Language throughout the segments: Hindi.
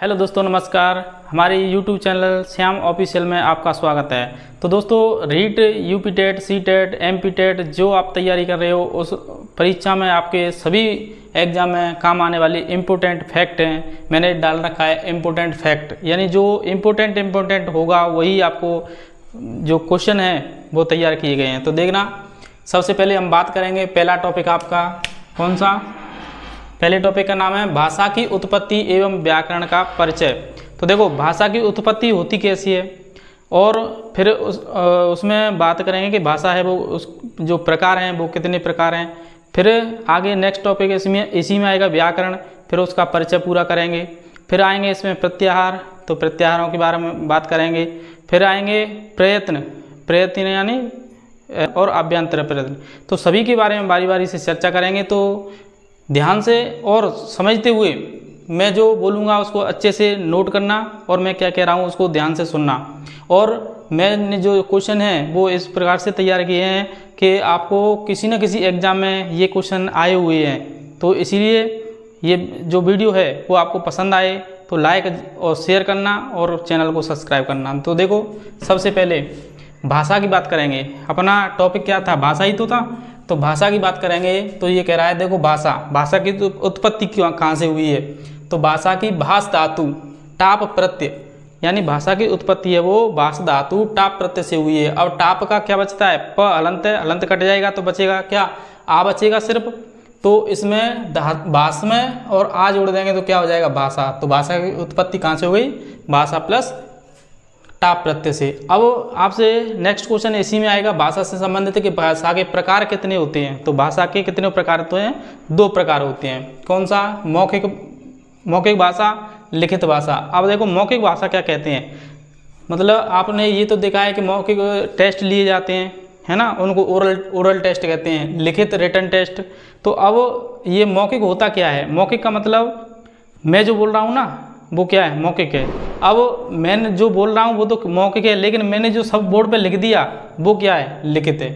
हेलो दोस्तों, नमस्कार। हमारे YouTube चैनल श्याम ऑफिशियल में आपका स्वागत है। तो दोस्तों, REET, UP TET, C TET, MP TET जो आप तैयारी कर रहे हो, उस परीक्षा में आपके सभी एग्जाम में काम आने वाली इम्पोर्टेंट फैक्ट हैं। मैंने डाल रखा है इम्पोर्टेंट फैक्ट, यानी जो इम्पोर्टेंट होगा वही आपको जो क्वेश्चन है वो तैयार किए गए हैं। तो देखना, सबसे पहले हम बात करेंगे, पहला टॉपिक आपका कौन सा? पहले टॉपिक का नाम है भाषा की उत्पत्ति एवं व्याकरण का परिचय। तो देखो, भाषा की उत्पत्ति होती कैसी है, और फिर उसमें बात करेंगे कि भाषा है वो उस जो प्रकार हैं वो कितने प्रकार हैं। फिर आगे नेक्स्ट टॉपिक इसी में आएगा व्याकरण, फिर उसका परिचय पूरा करेंगे। फिर आएंगे इसमें प्रत्याहार, तो प्रत्याहारों के बारे में बात करेंगे। फिर आएंगे प्रयत्न यानी और अभ्यंतर प्रयत्न। तो सभी के बारे में बारी बारी से चर्चा करेंगे। तो ध्यान से और समझते हुए मैं जो बोलूँगा उसको अच्छे से नोट करना, और मैं क्या कह रहा हूँ उसको ध्यान से सुनना। और मैंने जो क्वेश्चन हैं वो इस प्रकार से तैयार किए हैं कि आपको किसी न किसी एग्ज़ाम में ये क्वेश्चन आए हुए हैं। तो इसीलिए ये जो वीडियो है वो आपको पसंद आए तो लाइक और शेयर करना और चैनल को सब्सक्राइब करना। तो देखो, सबसे पहले भाषा की बात करेंगे। अपना टॉपिक क्या था? भाषा ही तो था। तो भाषा की बात करेंगे तो ये कह रहा है, देखो भाषा की तो उत्पत्ति कहाँ से हुई है? तो भाषा की भाष धातु टाप प्रत्यय, यानी भाषा की उत्पत्ति है वो भाष धातु टाप प्रत्यय से हुई है। अब टाप का क्या बचता है? प हलंत कट जाएगा तो बचेगा क्या? आ बचेगा सिर्फ। तो इसमें भाष में और आ जोड़ देंगे तो क्या हो जाएगा? भाषा। तो भाषा की उत्पत्ति कहाँ से हो गई? भाषा प्लस टाप प्रत्यय से। अब आपसे नेक्स्ट क्वेश्चन इसी में आएगा, भाषा से संबंधित कि भाषा के प्रकार कितने होते हैं। तो भाषा के कितने प्रकार होते हैं? 2 प्रकार होते हैं। कौन सा? मौखिक भाषा, लिखित भाषा। अब देखो, मौखिक भाषा क्या कहते हैं? मतलब आपने ये तो देखा है कि मौखिक टेस्ट लिए जाते हैं, है ना, उनको ओरल टेस्ट कहते हैं, लिखित रिटन टेस्ट। तो अब ये मौखिक होता क्या है? मौखिक का मतलब मैं जो बोल रहा हूँ ना वो क्या है? मौखिक है। अब मैंने जो बोल रहा हूँ वो तो मौखिक है, लेकिन मैंने जो सब बोर्ड पे लिख दिया वो क्या है? लिखित है।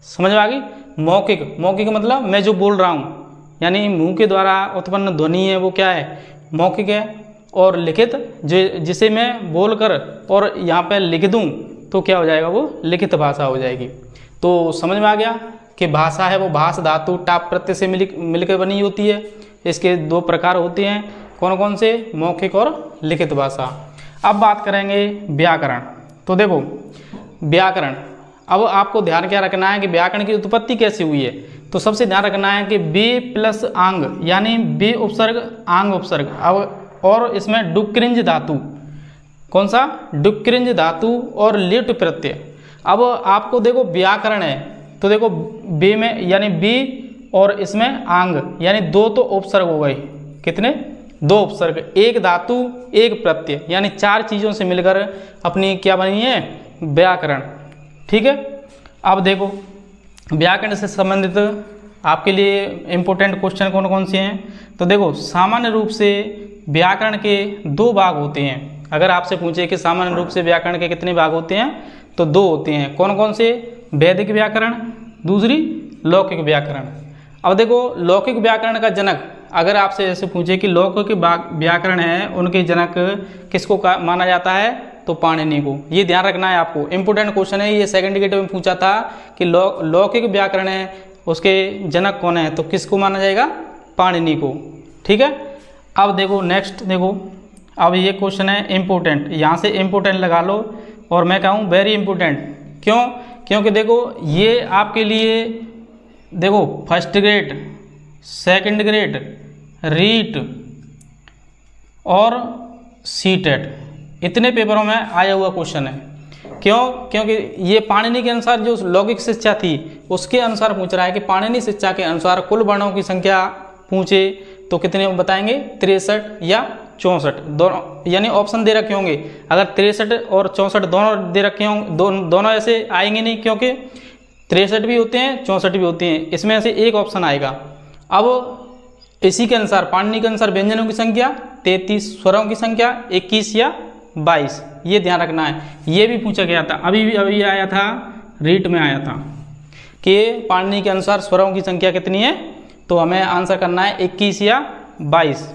समझ में आ गई? मौखिक मतलब मैं जो बोल रहा हूँ, यानी मुंह के द्वारा उत्पन्न ध्वनि है वो क्या है? मौखिक है। और लिखित जिसे मैं बोलकर और यहाँ पे लिख दूँ तो क्या हो जाएगा? वो लिखित भाषा हो जाएगी। तो समझ में आ गया कि भाषा है वो भाष धातु टाप प्रत्यय से मिलकर बनी होती है। इसके 2 प्रकार होते हैं। कौन कौन से? मौखिक और लिखित भाषा। अब बात करेंगे व्याकरण। तो देखो, व्याकरण, अब आपको ध्यान क्या रखना है कि व्याकरण की उत्पत्ति कैसे हुई है? तो सबसे ध्यान रखना है कि बे प्लस आंग, यानी बे उपसर्ग आंग उपसर्ग। अब और इसमें डुक्रिंज धातु, कौन सा? डुक्रिंज धातु और लिट प्रत्यय। अब आपको देखो व्याकरण है तो देखो बे में यानी बी और इसमें आंग, यानी 2 तो उपसर्ग हो गए। कितने? 2 उपसर्ग, 1 धातु 1 प्रत्यय, यानी 4 चीज़ों से मिलकर अपनी क्या बनी है? व्याकरण। ठीक है। अब देखो, व्याकरण से संबंधित आपके लिए इम्पोर्टेंट क्वेश्चन कौन कौन से हैं? तो देखो, सामान्य रूप से व्याकरण के 2 भाग होते हैं। अगर आपसे पूछे कि सामान्य रूप से व्याकरण के कितने भाग होते हैं, तो 2 होते हैं। कौन कौन से? वैदिक व्याकरण, दूसरी लौकिक व्याकरण। अब देखो, लौकिक व्याकरण का जनक, अगर आपसे ऐसे पूछे कि लौकिक व्याकरण है उनके जनक किसको माना जाता है, तो पाणिनि को। ये ध्यान रखना है आपको, इंपोर्टेंट क्वेश्चन है ये। सेकंड गेट में पूछा था कि लौकिक व्याकरण है उसके जनक कौन है, तो किसको माना जाएगा? पाणिनि को। ठीक है। अब देखो नेक्स्ट, देखो अब ये क्वेश्चन है इंपॉर्टेंट, यहाँ से इंपॉर्टेंट लगा लो, और मैं कहूँ वेरी इंपॉर्टेंट। क्यों? क्योंकि देखो ये आपके लिए, देखो first grade, second grade, REET और सी टेट, इतने पेपरों में आया हुआ क्वेश्चन है। क्यों? क्योंकि ये पाणिनि के अनुसार जो लौकिक शिक्षा थी उसके अनुसार पूछ रहा है कि पाणिनि शिक्षा के अनुसार कुल वर्णों की संख्या पूछे तो कितने बताएंगे? 63 या 64, दोनों, यानी ऑप्शन दे रखे होंगे। अगर 63 और 64 दोनों दे रखे होंगे, दोनों ऐसे आएंगे नहीं, क्योंकि 63 भी होते हैं 64 भी होते हैं, इसमें से एक ऑप्शन आएगा। अब इसी के अनुसार, पाणिनि के अनुसार व्यंजनों की संख्या 33, स्वरों की संख्या 21 या 22, ये ध्यान रखना है। ये भी पूछा गया था, अभी आया था, रीट में आया था कि पाणिनि के अनुसार स्वरों की संख्या कितनी है, तो हमें आंसर करना है 21 या 22।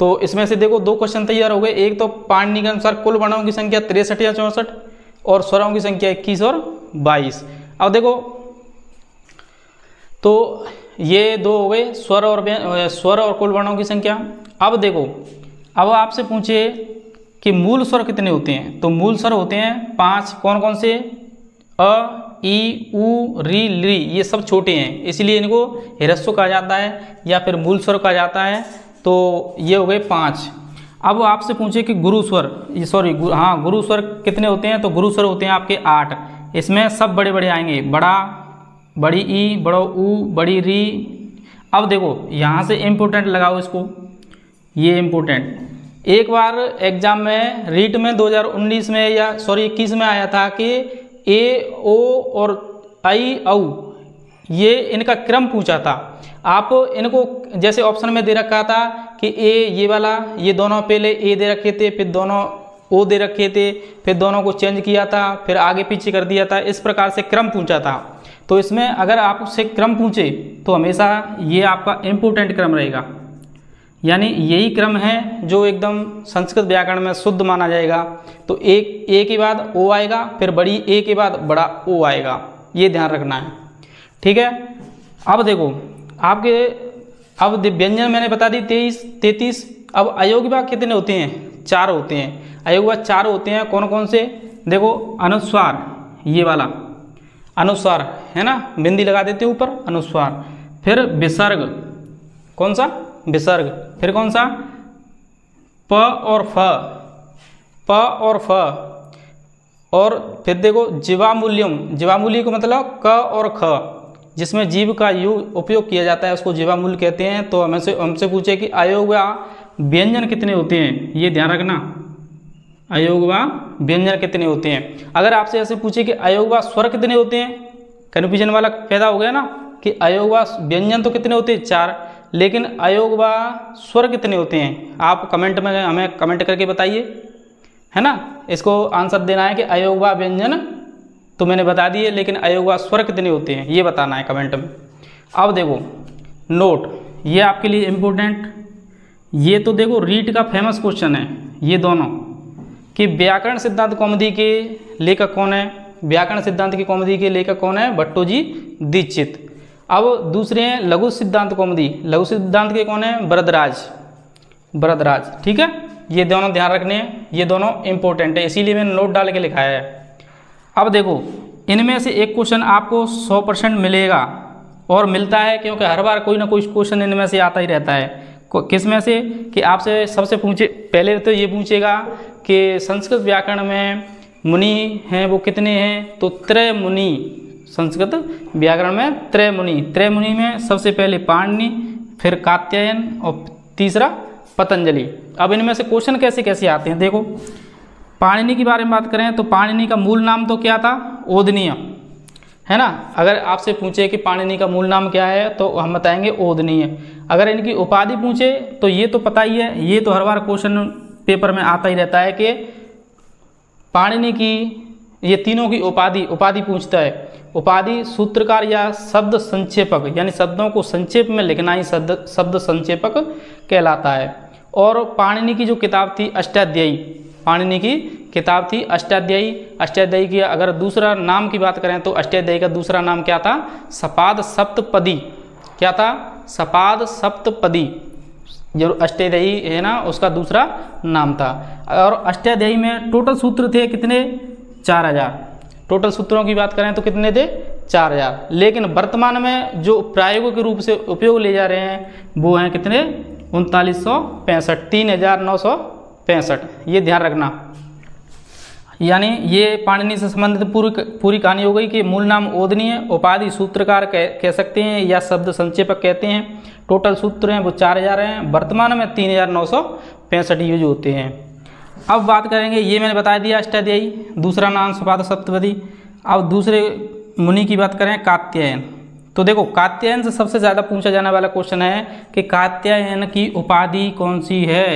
तो तो इसमें से देखो 2 क्वेश्चन तैयार हो गए। एक तो पाणिनि के अनुसार कुल वर्णों की संख्या 63 या 64 और स्वरों की संख्या 21 और 22। अब देखो तो ये 2 हो गए स्वर और कुल वर्णों की संख्या। अब देखो, अब आपसे पूछे कि मूल स्वर कितने होते हैं, तो मूल स्वर होते हैं 5। कौन कौन से? अ, ई, उ, री, ली, ये सब छोटे हैं, इसलिए इनको ह्रस्व कहा जाता है या फिर मूल स्वर कहा जाता है। तो ये हो गए 5। अब आपसे पूछे कि गुरु स्वर, गुरु स्वर कितने होते हैं, तो गुरु स्वर होते हैं आपके 8। इसमें सब बड़े बड़े आएंगे, बड़ा, बड़ी ई, बड़ो ऊ, बड़ी री। अब देखो यहाँ से इम्पोर्टेंट लगाओ इसको, ये इम्पोर्टेंट। एक बार एग्जाम में रीट में 2019 में या 21 में आया था कि ए, ओ और आई, औ ये इनका क्रम पूछा था। आप इनको जैसे ऑप्शन में दे रखा था कि ए ये वाला, ये दोनों पहले ए दे रखे थे, फिर दोनों ओ दे रखे थे, फिर दोनों को चेंज किया था, फिर आगे पीछे कर दिया था, इस प्रकार से क्रम पूछा था। तो इसमें अगर आपसे क्रम पूछे तो हमेशा ये आपका इम्पोर्टेंट क्रम रहेगा, यानी यही क्रम है जो एकदम संस्कृत व्याकरण में शुद्ध माना जाएगा। तो एक ए के बाद ओ आएगा, फिर बड़ी ए के बाद बड़ा ओ आएगा, ये ध्यान रखना है, ठीक है। अब देखो आपके, अब व्यंजन मैंने बता दी 33। अब अयोग्य कितने होते हैं? 4 होते हैं। अयोग्य 4 होते हैं, कौन कौन से? देखो अनुस्वार, ये वाला अनुस्वार है ना, बिंदी लगा देते ऊपर, अनुस्वार। फिर विसर्ग, कौन सा? विसर्ग। फिर कौन सा? प और फ, प और फ। और फिर देखो जीवामूल्यम, जीवामूल्य को मतलब क और ख, जिसमें जीव का उपयोग किया जाता है उसको जीवामूल्य कहते हैं। तो हमसे पूछे कि अयोग्य व्यंजन कितने होते हैं, ये ध्यान रखना, अयोग्य व्यंजन कितने होते हैं। अगर आपसे ऐसे पूछे कि अयोग्य स्वर कितने होते हैं, कन्फ्यूजन वाला पैदा हो गया ना कि अयोग्य व्यंजन तो कितने होते हैं? 4, लेकिन अयोग्य स्वर कितने होते हैं? आप कमेंट में हमें कमेंट करके बताइए, है ना। इसको आंसर देना है कि अयोग्य व्यंजन तो मैंने बता दिए, लेकिन अयोग्य स्वर कितने होते हैं ये बताना है कमेंट में। अब देखो नोट, ये आपके लिए इम्पोर्टेंट, ये तो देखो रीट का फेमस क्वेश्चन है ये दोनों, कि व्याकरण सिद्धांत कौमुदी के लेखक कौन है? व्याकरण सिद्धांत की कौमुदी के लेखक कौन है? भट्टोजी दीक्षित। अब दूसरे हैं लघु सिद्धांत कौमुदी, लघु सिद्धांत के कौन है? वरदराज, वरदराज, ठीक है। ये दोनों ध्यान रखने हैं, ये दोनों इंपॉर्टेंट है, इसीलिए मैंने नोट डाल के लिखाया है। अब देखो इनमें से एक क्वेश्चन आपको 100% मिलेगा, और मिलता है क्योंकि हर बार कोई ना कोई क्वेश्चन इनमें से आता ही रहता है। किस में से? कि आपसे सबसे पूछे, पहले तो ये पूछेगा कि संस्कृत व्याकरण में मुनि हैं वो कितने हैं? तो त्रय मुनि, संस्कृत व्याकरण में त्रय मुनि। त्रय मुनि में सबसे पहले पाणिनि, फिर कात्यायन और तीसरा पतंजलि। अब इनमें से क्वेश्चन कैसे कैसे आते हैं देखो। पाणिनि के बारे में बात करें तो पाणिनि का मूल नाम तो क्या था? ओदनीय, है ना। अगर आपसे पूछे कि पाणिनि का मूल नाम क्या है तो हम बताएंगे ओदनीय। अगर इनकी उपाधि पूछे तो ये तो पता ही है, ये तो हर बार क्वेश्चन पेपर में आता ही रहता है कि पाणिनि की, ये तीनों की उपाधि पूछता है। उपाधि सूत्रकार या शब्द संक्षेपक, यानी शब्दों को संक्षेप में लिखना ही शब्द संक्षेपक कहलाता है। और पाणिनि की जो किताब थी अष्टाध्यायी, पाणिनि की किताब थी अष्टाध्यायी। अष्टाध्यायी की अगर दूसरा नाम की बात करें तो अष्टाध्यायी का दूसरा नाम क्या था? सपाद सप्तपदी। क्या था? सपाद सप्तपदी। जो अष्टाध्यायी है ना उसका दूसरा नाम था। और अष्टाध्यायी में टोटल सूत्र थे कितने? 4000। टोटल सूत्रों की बात करें तो कितने थे? 4000। लेकिन वर्तमान में जो प्रायोगिक रूप से उपयोग ले जा रहे हैं वो हैं कितने? 3965, 3965। ये ध्यान रखना। यानी ये पाणिनि से संबंधित पूरी कहानी हो गई कि मूल नाम ओदनीय, उपाधि सूत्रकार कह सकते हैं या शब्द संक्षेपक कहते हैं। टोटल सूत्र हैं वो 4000 हैं, वर्तमान में 3965 यूज होते हैं। अब बात करेंगे, ये मैंने बता दिया अष्टाध्यायी, दूसरा नाम सपाद सप्तपदी। अब दूसरे मुनि की बात करें कात्यायन। तो देखो कात्यायन से सबसे ज़्यादा पूछा जाने वाला क्वेश्चन है कि कात्यायन की उपाधि कौन सी है,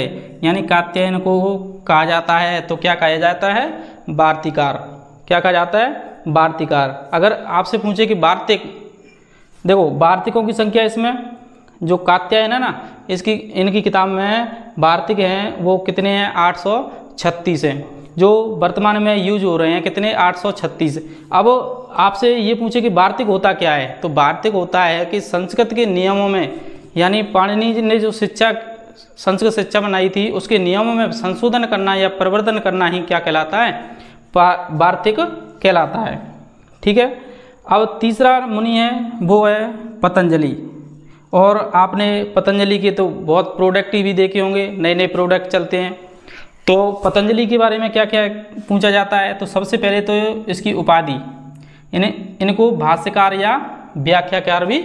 यानी कात्यायन को कहा जाता है तो क्या कहा जाता है? वार्तिकार। क्या कहा जाता है? वार्तिकार। अगर आपसे पूछे कि वार्तिक, देखो वार्तिकों की संख्या इसमें जो कात्यायन है ना, इसकी इनकी किताब में वार्तिक हैं वो कितने हैं, 836 हैं, जो वर्तमान में यूज हो रहे हैं कितने, 836। अब आपसे ये पूछे कि वार्तिक होता क्या है, तो वार्तिक होता है कि संस्कृत के नियमों में, यानी पाणिनि जी ने जो संस्कृत शिक्षा बनाई थी उसके नियमों में संशोधन करना या परिवर्तन करना ही क्या कहलाता है, वार्तिक कहलाता है। ठीक है। अब तीसरा मुनि है वो है पतंजलि, और आपने पतंजलि के तो बहुत प्रोडक्ट भी देखे होंगे, नए नए प्रोडक्ट चलते हैं। तो पतंजलि के बारे में क्या क्या पूछा जाता है, तो सबसे पहले तो इसकी उपाधि, इनको भाष्यकार या व्याख्याकार भी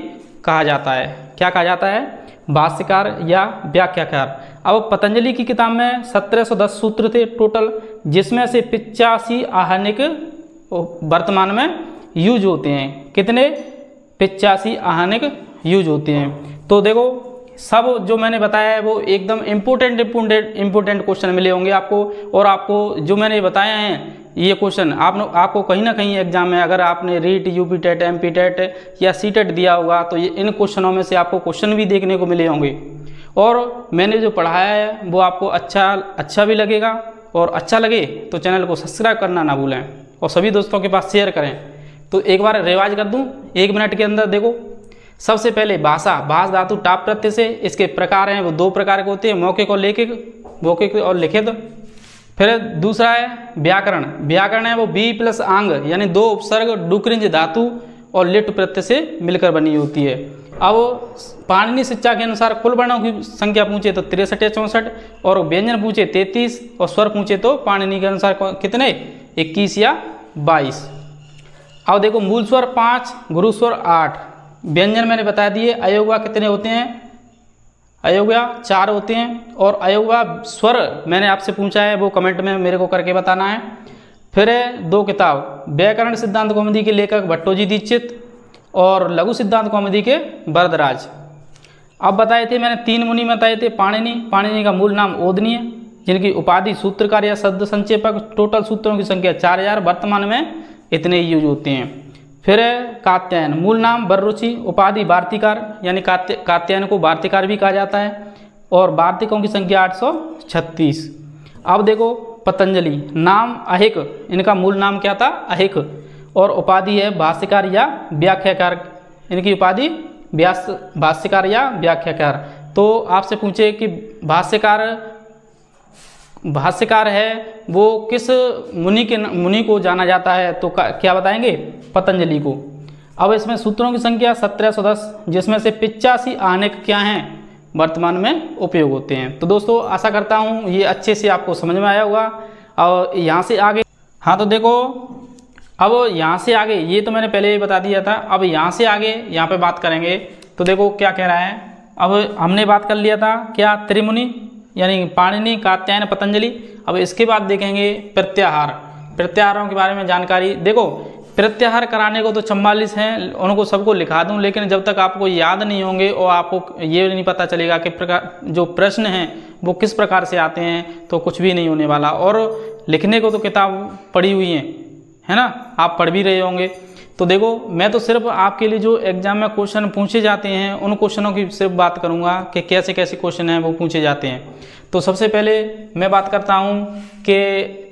कहा जाता है। क्या कहा जाता है, भाष्यकार या व्याख्याकार। अब पतंजलि की किताब में 1710 सूत्र थे टोटल, जिसमें से 85 आहनिक वर्तमान में यूज होते हैं। कितने, 85 आहनिक यूज होते हैं। तो देखो सब जो मैंने बताया है वो एकदम इम्पोर्टेंट क्वेश्चन मिले होंगे आपको, और आपको जो मैंने बताया है ये क्वेश्चन आपको कहीं ना कहीं एग्जाम में, अगर आपने REET, UP TET, MP TET या सी टेट दिया होगा तो ये इन क्वेश्चनों में से आपको क्वेश्चन भी देखने को मिले होंगे। और मैंने जो पढ़ाया है वो आपको अच्छा भी लगेगा, और अच्छा लगे तो चैनल को सब्सक्राइब करना ना भूलें और सभी दोस्तों के पास शेयर करें। तो एक बार रिवाइज कर दूं 1 मिनट के अंदर। देखो सबसे पहले भाषा, भाष धातु टाप प्रत्यय से, इसके प्रकार हैं वो 2 प्रकार के होते हैं, मौखिक और मौखिक और लिखित। फिर दूसरा है व्याकरण, व्याकरण है वो बी प्लस आंग यानी 2 उपसर्ग, डुक्रिंज धातु और लिट प्रत्यय से मिलकर बनी होती है। अब पाणिनि शिक्षा के अनुसार कुल वर्णों की संख्या पूछे तो 63 या 64, और व्यंजन पूछे 33, और स्वर पूछे तो पाणिनि के अनुसार कितने, 21 या 22। अब देखो मूल स्वर 5, गुरु स्वर 8, व्यंजन मैंने बता दिए। अयोगवा कितने होते हैं, अयोगवा 4 होते हैं, और अयोगवा स्वर मैंने आपसे पूछा है वो कमेंट में मेरे को करके बताना है। फिर है 2 किताब, व्याकरण सिद्धांत कौमुदी के लेखक भट्टोजी दीक्षित और लघु सिद्धांत कौमुदी के वरदराज। अब बताए थे मैंने 3 मुनि बताए थे, पाणिनि का मूल नाम ओदनीय, जिनकी उपाधि सूत्रकार या शब्द संक्षेपक, टोटल सूत्रों की संख्या 4000, वर्तमान में इतने यूज होते हैं। फिर है कात्यायन, मूल नाम वररुचि, उपाधि वार्तिकार, यानी कात्यायन को वार्तिकार भी कहा जाता है, और वार्तिकों की संख्या 836। अब देखो पतंजलि, नाम अहिक, इनका मूल नाम क्या था, अहिक, और उपाधि है भाष्यकार या व्याख्याकार, इनकी उपाधि भाष्यकार या व्याख्याकार। तो आपसे पूछे कि भाष्यकार है वो किस मुनि को जाना जाता है, तो क्या बताएंगे, पतंजलि को। अब इसमें सूत्रों की संख्या 1710, जिसमें से 85 आहनिक क्या हैं, वर्तमान में उपयोग होते हैं। तो दोस्तों आशा करता हूँ ये अच्छे से आपको समझ में आया होगा। और यहाँ से आगे, हाँ तो देखो अब यहाँ से आगे, ये तो मैंने पहले ही बता दिया था, अब यहाँ से आगे यहाँ पे बात करेंगे। तो देखो क्या कह रहा है, अब हमने बात कर लिया था क्या, त्रिमुनि यानी पाणिनि, कात्यायन, पतंजलि। अब इसके बाद देखेंगे प्रत्याहार, प्रत्याहारों के बारे में जानकारी। देखो प्रत्याहार कराने को तो 44 हैं, उनको सबको लिखा दूं, लेकिन जब तक आपको याद नहीं होंगे और आपको ये नहीं पता चलेगा कि जो प्रश्न हैं वो किस प्रकार से आते हैं, तो कुछ भी नहीं होने वाला। और लिखने को तो किताब पढ़ी हुई है ना, आप पढ़ भी रहे होंगे। तो देखो मैं तो सिर्फ आपके लिए जो एग्जाम में क्वेश्चन पूछे जाते हैं उन क्वेश्चनों की सिर्फ बात करूंगा कि कैसे कैसे क्वेश्चन हैं वो पूछे जाते हैं। तो सबसे पहले मैं बात करता हूं कि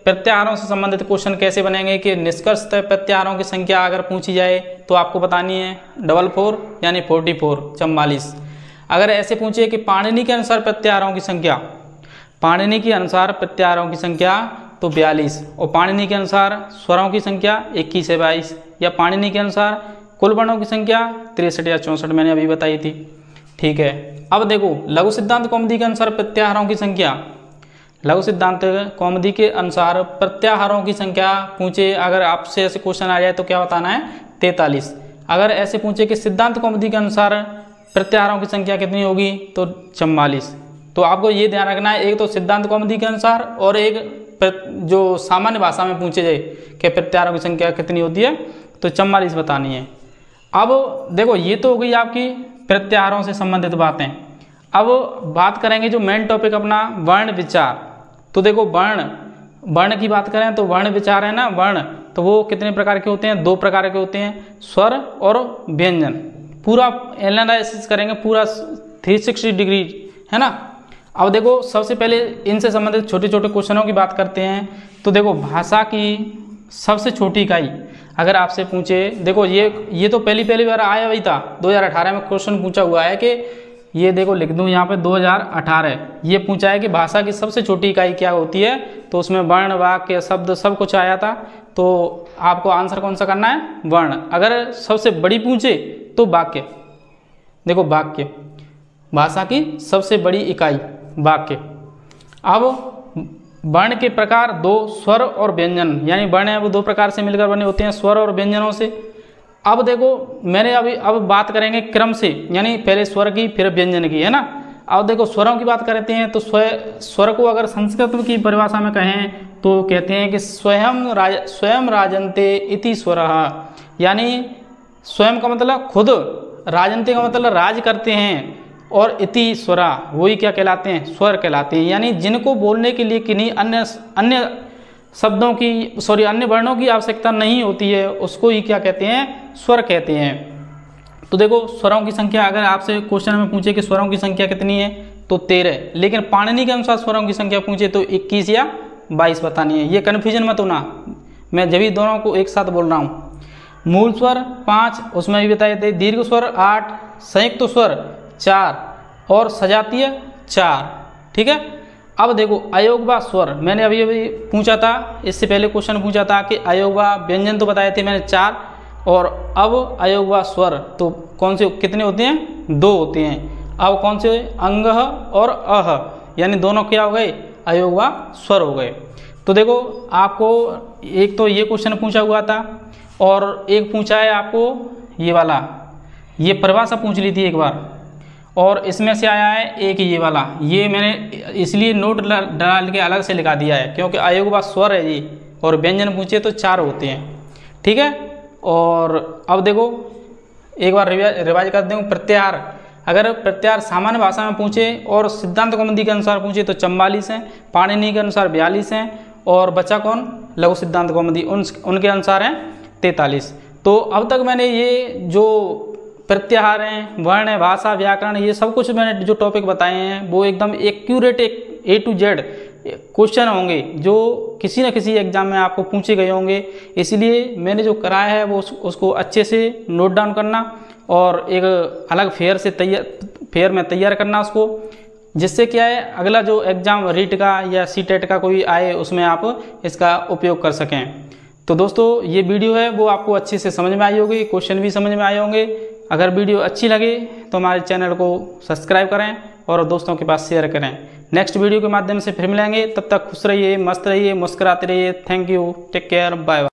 प्रत्याहारों से संबंधित क्वेश्चन कैसे बनेंगे, कि निष्कर्षतः प्रत्याहारों की संख्या अगर पूछी जाए तो आपको बतानी है 44 यानी 44। अगर ऐसे पूछे कि पाणिनि के अनुसार प्रत्याहारों की संख्या, पाणिनि के अनुसार प्रत्याहारों की संख्या तो 42, और पाणिनि के अनुसार स्वरों की संख्या 21 से 22, या पाणिनि के अनुसार कुल वर्णों की संख्या 63 या 64 मैंने अभी बताई थी। ठीक है। अब देखो लघु सिद्धांत कौमुदी के अनुसार प्रत्याहारों की संख्या, लघु सिद्धांत कौमुदी के अनुसार प्रत्याहारों की संख्या पूछे, अगर आपसे ऐसे क्वेश्चन आ जाए तो क्या बताना है, 43। अगर ऐसे पूछे कि सिद्धांत कौमुदी के अनुसार प्रत्याहारों की संख्या कितनी होगी, तो 44। तो आपको ये ध्यान रखना है, एक तो सिद्धांत कौमुदी के अनुसार और एक जो सामान्य भाषा में पूछे जाए कि प्रत्याहारों की संख्या कितनी होती है, तो 44 बतानी है। अब देखो ये तो हो गई आपकी प्रत्याहारों से संबंधित बातें। अब बात करेंगे जो मेन टॉपिक अपना वर्ण विचार। तो देखो वर्ण की बात करें तो वर्ण विचार है ना, वर्ण तो वो कितने प्रकार के होते हैं, 2 प्रकार के होते हैं, स्वर और व्यंजन। पूरा एनालिसिस करेंगे, पूरा 360 डिग्री, है ना। अब देखो सबसे पहले इनसे संबंधित छोटे छोटे क्वेश्चनों की बात करते हैं। तो देखो भाषा की सबसे छोटी इकाई अगर आपसे पूछे, देखो ये तो पहली बार आया वही था, 2018 में क्वेश्चन पूछा हुआ है कि ये देखो लिख दूँ यहाँ पे 2018, ये पूछा है कि भाषा की सबसे छोटी इकाई क्या होती है। तो उसमें वर्ण, वाक्य, शब्द सब कुछ आया था। तो आपको आंसर कौन सा करना है, वर्ण। अगर सबसे बड़ी पूछे तो वाक्य, देखो वाक्य, भाषा की सबसे बड़ी इकाई वाक्य। अब वर्ण के प्रकार दो, स्वर और व्यंजन, यानी वर्ण है वो दो प्रकार से मिलकर बने होते हैं, स्वर और व्यंजनों से। अब देखो मैंने अब बात करेंगे क्रम से, यानी पहले स्वर की फिर व्यंजन की, है ना। अब देखो स्वरों की बात करते हैं तो स्वर को अगर संस्कृत की परिभाषा में कहें तो कहते हैं कि स्वयं राजन्ते इति स्वरः, यानी स्वयं का मतलब खुद, राजन्ते का मतलब राज करते हैं, और इति स्वरा वही क्या कहलाते हैं, स्वर कहलाते हैं। यानी जिनको बोलने के लिए किन्हीं अन्य शब्दों की अन्य वर्णों की आवश्यकता नहीं होती है, उसको ही क्या कहते हैं, स्वर कहते हैं। तो देखो स्वरों की संख्या अगर आपसे क्वेश्चन में पूछे कि स्वरों की संख्या कितनी है तो 13, लेकिन पाणिनि के अनुसार स्वरों की संख्या पूछे तो 21 या 22 बतानी है। ये कन्फ्यूजन मत होना, मैं जब भी दोनों को एक साथ बोल रहा हूँ। मूल स्वर 5, उसमें भी बताए थे, दीर्घ स्वर 8, संयुक्त स्वर 4 और सजातीय 4, ठीक है। अब देखो अयोगवा स्वर, मैंने अभी पूछा था, इससे पहले क्वेश्चन पूछा था कि अयोगवा व्यंजन तो बताए थे मैंने 4, और अब अयोगवा स्वर तो कौन से कितने होते हैं, 2 होते हैं। अब कौन से, अंगः और अह, यानी दोनों क्या हो गए, अयोगवा स्वर हो गए। तो देखो आपको एक तो ये क्वेश्चन पूछा हुआ था, और एक पूछा है आपको ये वाला, ये परिभाषा पूछ ली थी एक बार, और इसमें से आया है एक ये वाला। ये मैंने इसलिए नोट डाल के अलग से लिखा दिया है क्योंकि अयोगवा स्वर है ये, और व्यंजन पूछे तो 4 होते हैं, ठीक है। और अब देखो एक बार रिवाइज कर दूँ, प्रत्याहार, अगर प्रत्याहार सामान्य भाषा में पूछे और सिद्धांत कौमुदी के अनुसार पूछे तो 44 हैं, पाणिनि के अनुसार 42 हैं, और बचा कौन, लघु सिद्धांत कौमुदी, उनके अनुसार हैं 43। तो अब तक मैंने ये जो प्रत्याहार हैं, वर्ण है, भाषा, व्याकरण, ये सब कुछ मैंने जो टॉपिक बताए हैं वो एकदम accurate A to Z question होंगे जो किसी न किसी एग्जाम में आपको पूछे गए होंगे। इसलिए मैंने जो कराया है वो उसको अच्छे से नोट डाउन करना, और एक अलग फेयर में तैयार करना उसको, जिससे क्या है अगला जो एग्ज़ाम रीट का या सीटेट का कोई आए उसमें आप इसका उपयोग कर सकें। तो दोस्तों ये वीडियो है वो आपको अच्छे से समझ में आई होगी, क्वेश्चन भी समझ में आए होंगे। अगर वीडियो अच्छी लगे तो हमारे चैनल को सब्सक्राइब करें और दोस्तों के पास शेयर करें। नेक्स्ट वीडियो के माध्यम से फिर मिलेंगे, तब तक खुश रहिए, मस्त रहिए, मुस्कुराते रहिए। Thank you, take care, bye bye.